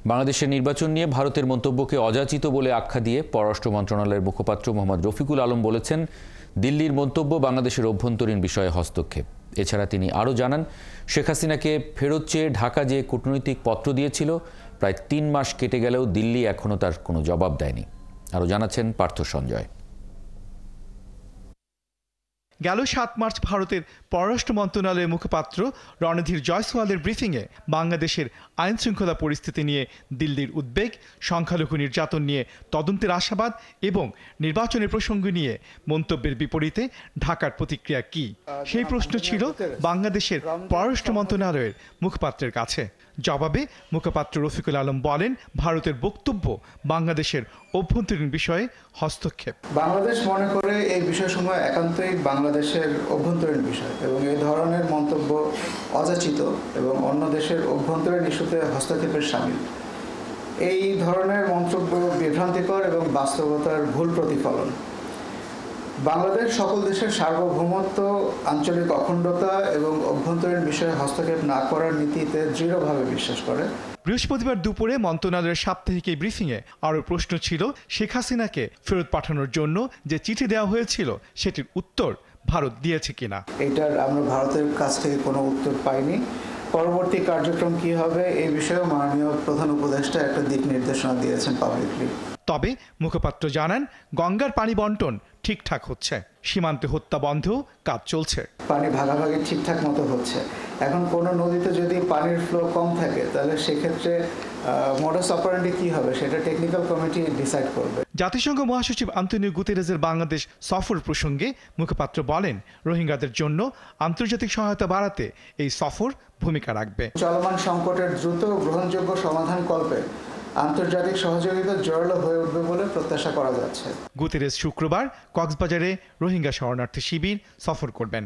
বাংলাদেশের নির্বাচন নিয়ে ভারতের মন্তব্যকে অযাচিত বলে আখ্যা দিয়ে পররাষ্ট্র মন্ত্রণালয়ের মুখপাত্র মোহাম্মদ রফিকুল আলম বলেছেন, দিল্লির মন্তব্য বাংলাদেশের অভ্যন্তরীণ বিষয়ে হস্তক্ষেপ। এছাড়া তিনি আরও জানান, শেখ হাসিনাকে ফেরত চেয়ে ঢাকা যে কূটনৈতিক পত্র দিয়েছিল, প্রায় ৩ মাস কেটে গেলেও দিল্লি এখনও তার কোনো জবাব দেয়নি। আরও জানাচ্ছেন পার্থ সঞ্জয়। গেল ৭ মার্চ ভারতের পররাষ্ট্র মন্ত্রণালয়ের মুখপাত্র রণধীর জয়সওয়ালের ব্রিফিংয়ে বাংলাদেশের আইন শৃঙ্খলা পরিস্থিতি নিয়ে দিল্লির উদ্বেগ, সংখ্যালঘু নির্যাতন নিয়ে তদন্তের আশাবাদ এবং নির্বাচনের প্রসঙ্গ নিয়ে মন্তব্যের বিপরীতে ঢাকার প্রতিক্রিয়া কি, সেই প্রশ্ন ছিল বাংলাদেশের পররাষ্ট্র মন্ত্রণালয়ের মুখপাত্রের কাছে। জবাবে মুখপাত্র রফিকুল আলম বলেন, ভারতের বক্তব্য বাংলাদেশের অভ্যন্তরীণ বিষয়ে হস্তক্ষেপ। বাংলাদেশ মনে করে এই বিষয়সমূহ একান্তই বাংলাদেশের অভ্যন্তরীণ বিষয় এবং এই ধরনের মন্তব্য অযাচিত এবং অন্য দেশের অভ্যন্তরীণ ইস্যুতে হস্তক্ষেপের শামিল। এই ধরনের মন্তব্য বিভ্রান্তিকর এবং বাস্তবতার ভুল প্রতিফলন। বাংলাদেশ সকল দেশের সার্বভৌমত্ব, আঞ্চলিক অখণ্ডতা এবং অভ্যন্তরীণ বিষয়ে হস্তক্ষেপ না করার নীতিতে দৃঢ়ভাবে বিশ্বাস করে। বৃহস্পতিবার দুপুরে মন্ত্রণালয়ের সাপ্তাহিক এই ব্রিফিংয়ে আরও প্রশ্ন ছিল, শেখ হাসিনাকে ফেরত পাঠানোর জন্য যে চিঠি দেওয়া হয়েছিল সেটির উত্তর ভারত দিয়েছে কিনা। এটার আমরা ভারতের কাছ থেকে কোনো উত্তর পাইনি। পরবর্তী কার্যক্রম কি হবে এই বিষয়েও মাননীয় প্রধান উপদেষ্টা একটা দিক নির্দেশনা দিয়েছেন পাবলিকলি। তবে মুখপাত্র জানান, গঙ্গার পানি বন্টন ঠিকঠাক হচ্ছে, সীমান্তে হত্যা বন্ধ কাজ চলছে, পানি ভাগাভাগি ঠিকঠাক মতো হচ্ছে। এখন কোনো নদীতে যদি পানির ফ্লো কম থাকে তাহলে সেক্ষেত্রে মডাস অপারেন্ডি কি হবে সেটা টেকনিক্যাল কমিটি ডিসাইড করবে। জাতিসংঘ মহাসচিব আন্তোনিও গুতেরেজের বাংলাদেশ সফর প্রসঙ্গে মুখপাত্র বলেন, রোহিঙ্গাদের জন্য আন্তর্জাতিক সহায়তা বাড়াতে এই সফর ভূমিকা রাখবে। চলমান সংকটের দ্রুত গ্রহণযোগ্য সমাধান কল্পে আন্তর্জাতিক সহযোগিতা জোরালো হয়ে উঠবে বলে প্রত্যাশা করা যাচ্ছে। গুতেরেজ শুক্রবার কক্সবাজারে রোহিঙ্গা শরণার্থী শিবির সফর করবেন।